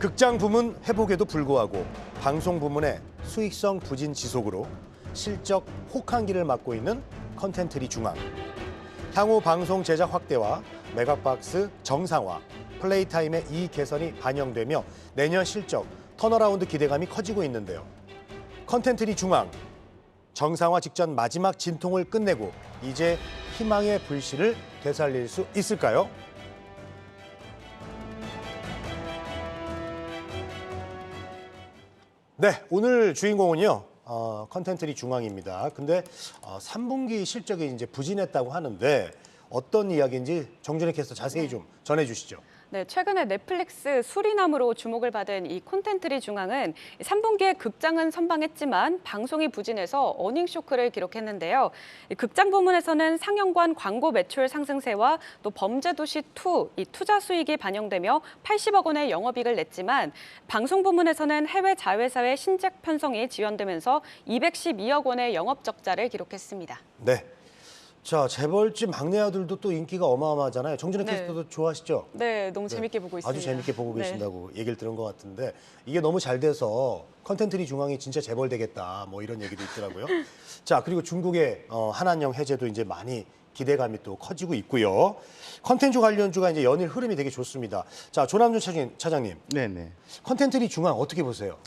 극장 부문 회복에도 불구하고 방송 부문의 수익성 부진 지속으로 실적 혹한기를 맞고 있는 컨텐츠리 중앙. 향후 방송 제작 확대와 메가박스 정상화, 플레이 타임의 이익 개선이 반영되며 내년 실적 턴어라운드 기대감이 커지고 있는데요. 컨텐츠리 중앙, 정상화 직전 마지막 진통을 끝내고 이제 희망의 불씨를 되살릴 수 있을까요? 네, 오늘 주인공은요. 컨텐츠리 중앙입니다. 근데 3분기 실적이 이제 부진했다고 하는데 어떤 이야기인지 정준희 캐스터 자세히 좀 전해주시죠. 네, 최근에 넷플릭스 수리남으로 주목을 받은 이 콘텐츠리 중앙은 3분기에 극장은 선방했지만 방송이 부진해서 어닝 쇼크를 기록했는데요. 극장 부문에서는 상영관 광고 매출 상승세와 또 범죄도시 2, 이 투자 수익이 반영되며 80억 원의 영업이익을 냈지만 방송 부문에서는 해외 자회사의 신작 편성이 지연되면서 212억 원의 영업 적자를 기록했습니다. 네. 자, 재벌집 막내 아들도 또 인기가 어마어마하잖아요. 정준희 네. 캐스터도 좋아하시죠? 네, 너무 재밌게 보고 있습니다. 아주 재밌게 보고 네. 계신다고 얘기를 들은 것 같은데 이게 너무 잘 돼서 컨텐츠리 중앙이 진짜 재벌 되겠다 뭐 이런 얘기도 있더라고요. 자, 그리고 중국의 한한령 해제도 이제 많이 기대감이 또 커지고 있고요. 컨텐츠 관련주가 이제 연일 흐름이 되게 좋습니다. 자, 조남준 차장님. 네네. 컨텐츠리 중앙 어떻게 보세요?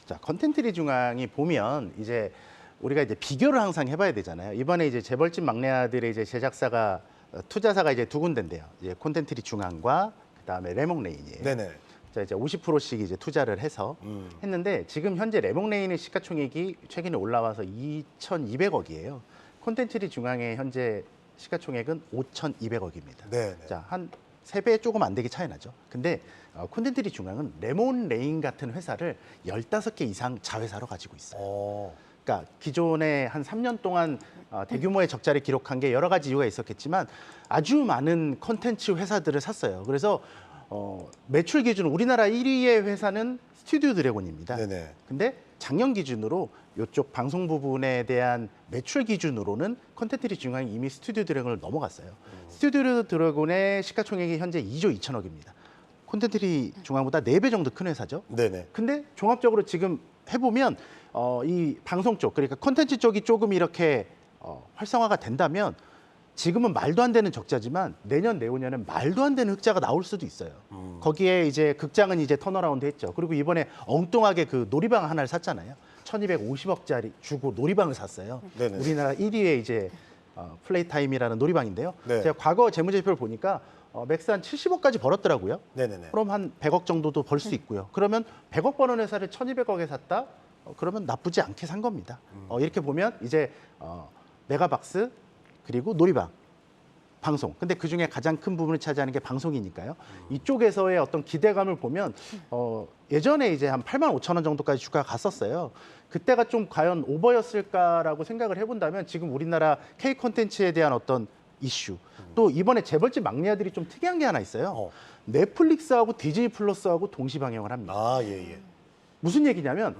자, 컨텐츠리 중앙이 보면 이제 우리가 이제 비교를 항상 해봐야 되잖아요. 이번에 이제 재벌집 막내 아들의 이제 제작사가 투자사가 이제 두 군데인데요. 이제 콘텐츠리 중앙과 그다음에 레몽레인이에요. 네네. 자, 이제 50%씩 이제 투자를 해서 했는데 지금 현재 레몽레인의 시가총액이 최근에 올라와서 2,200억이에요. 콘텐츠리 중앙의 현재 시가총액은 5,200억입니다. 네네. 자, 한 3배 조금 안 되게 차이 나죠. 근데 콘텐츠리 중앙은 레몬레인 같은 회사를 15개 이상 자회사로 가지고 있어요. 그러니까 기존에 한 3년 동안 대규모의 적자를 기록한 게 여러 가지 이유가 있었겠지만 아주 많은 콘텐츠 회사들을 샀어요. 그래서 매출 기준 우리나라 1위의 회사는 스튜디오 드래곤입니다. 네네. 근데 작년 기준으로 이쪽 방송 부분에 대한 매출 기준으로는 컨텐츠리 중앙이 이미 스튜디오 드래곤을 넘어갔어요. 스튜디오 드래곤의 시가총액이 현재 2조 2천억입니다. 콘텐츠리 중앙보다 4배 정도 큰 회사죠. 네네. 근데 종합적으로 지금 해보면 이 방송 쪽, 그러니까 콘텐츠 쪽이 조금 이렇게 활성화가 된다면 지금은 말도 안 되는 적자지만 내년, 내후년엔 말도 안 되는 흑자가 나올 수도 있어요. 거기에 이제 극장은 이제 턴어라운드 했죠. 그리고 이번에 엉뚱하게 그 놀이방 하나를 샀잖아요. 1,250억짜리 주고 놀이방을 샀어요. 네네. 우리나라 1위의 이제 플레이 타임이라는 놀이방인데요. 네. 제가 과거 재무제표를 보니까 맥스 한 70억까지 벌었더라고요. 네네네. 그럼 한 100억 정도도 벌 수 있고요. 그러면 100억 버는 회사를 1,200억에 샀다? 그러면 나쁘지 않게 산 겁니다. 이렇게 보면 이제 메가박스 그리고 놀이방, 방송. 근데 그중에 가장 큰 부분을 차지하는 게 방송이니까요. 이쪽에서의 어떤 기대감을 보면 예전에 이제 한 8만 5천 원 정도까지 주가가 갔었어요. 그때가 좀 과연 오버였을까라고 생각을 해본다면 지금 우리나라 K 콘텐츠에 대한 어떤 이슈, 또 이번에 재벌집 막내 아들이 좀 특이한 게 하나 있어요. 넷플릭스하고 디즈니 플러스하고 동시 방영을 합니다. 아, 예. 무슨 얘기냐면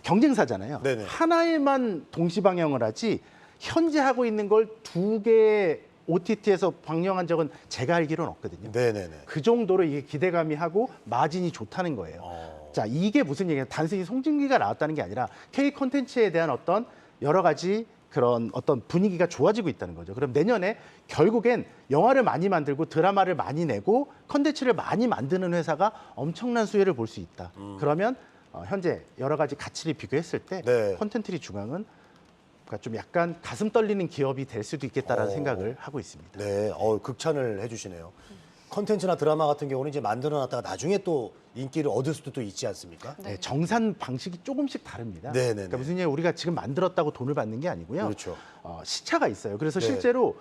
경쟁사잖아요. 네네. 하나에만 동시 방영을 하지 현재 하고 있는 걸 2개 OTT에서 방영한 적은 제가 알기로는 없거든요. 네네네. 그 정도로 이게 기대감이 하고 마진이 좋다는 거예요. 자, 이게 무슨 얘기예요? 단순히 송중기가 나왔다는 게 아니라 K 콘텐츠에 대한 어떤 여러 가지 그런 어떤 분위기가 좋아지고 있다는 거죠. 그럼 내년에 결국엔 영화를 많이 만들고 드라마를 많이 내고 컨텐츠를 많이 만드는 회사가 엄청난 수혜를 볼 수 있다. 그러면 현재 여러 가지 가치를 비교했을 때 네. 컨텐츠리 중앙은 그러니까 좀 약간 가슴 떨리는 기업이 될 수도 있겠다라는 생각을 하고 있습니다. 네, 극찬을 해주시네요. 컨텐츠나 드라마 같은 경우는 이제 만들어놨다가 나중에 또 인기를 얻을 수도 또 있지 않습니까? 네, 정산 방식이 조금씩 다릅니다. 네네네. 그러니까 무슨 얘기 우리가 지금 만들었다고 돈을 받는 게 아니고요. 그렇죠. 시차가 있어요. 그래서 네. 실제로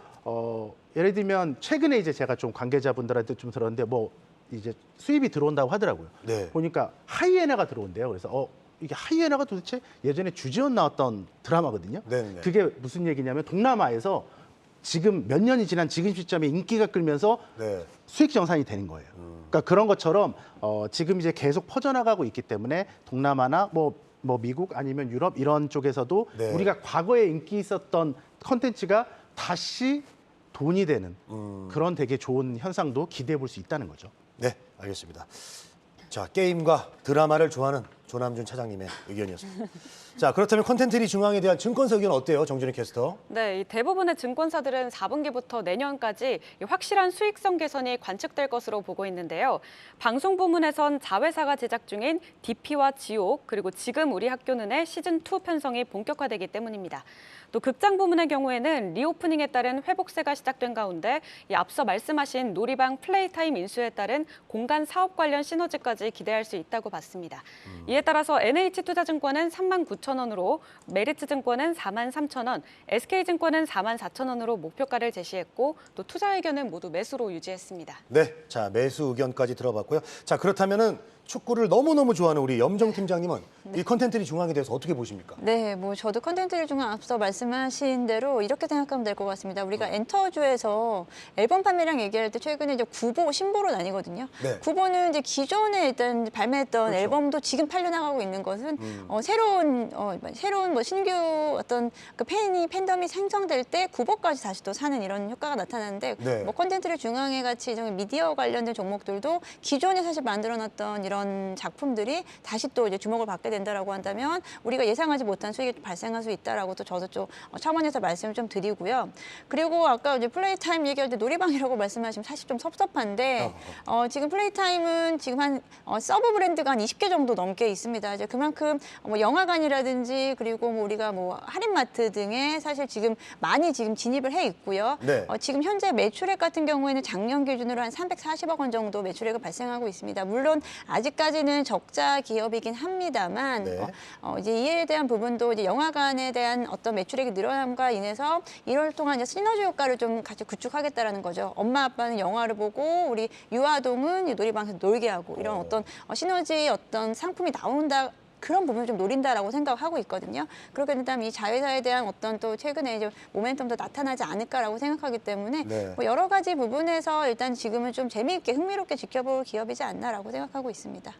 예를 들면 최근에 이제 제가 좀 관계자분들한테 좀 들었는데 뭐 이제 수입이 들어온다고 하더라고요. 네. 보니까 하이에나가 들어온대요. 그래서 이게 하이에나가 도대체 예전에 주지원 나왔던 드라마거든요. 네네. 그게 무슨 얘기냐면 동남아에서 지금 몇 년이 지난 지금 시점에 인기가 끌면서 네. 수익 정산이 되는 거예요. 그러니까 그런 것처럼 지금 이제 계속 퍼져나가고 있기 때문에 동남아나 뭐 미국 아니면 유럽 이런 쪽에서도 네. 우리가 과거에 인기 있었던 컨텐츠가 다시 돈이 되는 그런 되게 좋은 현상도 기대해 볼 수 있다는 거죠. 네, 알겠습니다. 자, 게임과 드라마를 좋아하는 조남준 차장님의 의견이었습니다. 자, 그렇다면 컨텐츠리 중앙에 대한 증권사 의견 어때요, 정준희 캐스터? 네, 이 대부분의 증권사들은 4분기부터 내년까지 이 확실한 수익성 개선이 관측될 것으로 보고 있는데요. 방송 부문에선 자회사가 제작 중인 DP와 지옥, 그리고 지금 우리 학교는의 시즌2 편성이 본격화되기 때문입니다. 또 극장 부문의 경우에는 리오프닝에 따른 회복세가 시작된 가운데 이 앞서 말씀하신 놀이방 플레이타임 인수에 따른 공간 사업 관련 시너지까지 기대할 수 있다고 봤습니다. 이에 따라서 NH투자증권은 39,000원으로, 메리츠증권은 43,000원, SK증권은 44,000원으로 목표가를 제시했고 또 투자 의견은 모두 매수로 유지했습니다. 네, 자, 매수 의견까지 들어봤고요. 자, 그렇다면은 축구를 너무너무 좋아하는 우리 염정 팀장님은 이 컨텐츠리 중앙에 대해서 어떻게 보십니까? 네, 뭐 저도 컨텐츠를 중에 앞서 말씀하신 대로 이렇게 생각하면 될 것 같습니다. 우리가 엔터주에서 앨범 판매량 얘기할 때 최근에 이제 구보, 신보로 나뉘거든요. 네. 구보는 이제 기존에 일단 발매했던 그렇죠. 앨범도 지금 팔려나가고 있는 것은 새로운 뭐 신규 어떤 그 팬덤이 생성될 때 구보까지 다시 또 사는 이런 효과가 나타나는데 네. 뭐 컨텐츠를 중앙에 같이 이런 미디어 관련된 종목들도 기존에 사실 만들어놨던 이런 작품들이 다시 또 이제 주목을 받게 된다라고 한다면 우리가 예상하지 못한 수익이 발생할 수 있다라고 또 저도 좀 차원에서 말씀을 좀 드리고요. 그리고 아까 이제 플레이타임 얘기할 때 놀이방이라고 말씀하시면 사실 좀 섭섭한데 지금 플레이타임은 지금 한 서브 브랜드가 한 20개 정도 넘게 있습니다. 이제 그만큼 뭐 영화관이라든지 그리고 뭐 우리가 뭐 할인마트 등에 사실 지금 많이 지금 진입을 해 있고요. 네. 지금 현재 매출액 같은 경우에는 작년 기준으로 한 340억 원 정도 매출액이 발생하고 있습니다. 물론 아직까지는 적자 기업이긴 합니다만 네. 이제 이에 대한 부분도 이제 영화관에 대한 어떤 매출액이 늘어남과 인해서 1월 동안 이제 시너지 효과를 좀 같이 구축하겠다라는 거죠. 엄마 아빠는 영화를 보고 우리 유아동은 이 놀이방에서 놀게 하고 이런 어떤 시너지 어떤 상품이 나온다. 그런 부분을 좀 노린다라고 생각하고 있거든요. 그렇게 된다면 이 자회사에 대한 어떤 또 최근에 이제 모멘텀도 나타나지 않을까라고 생각하기 때문에 네. 뭐 여러 가지 부분에서 일단 지금은 좀 재미있게 흥미롭게 지켜볼 기업이지 않나라고 생각하고 있습니다.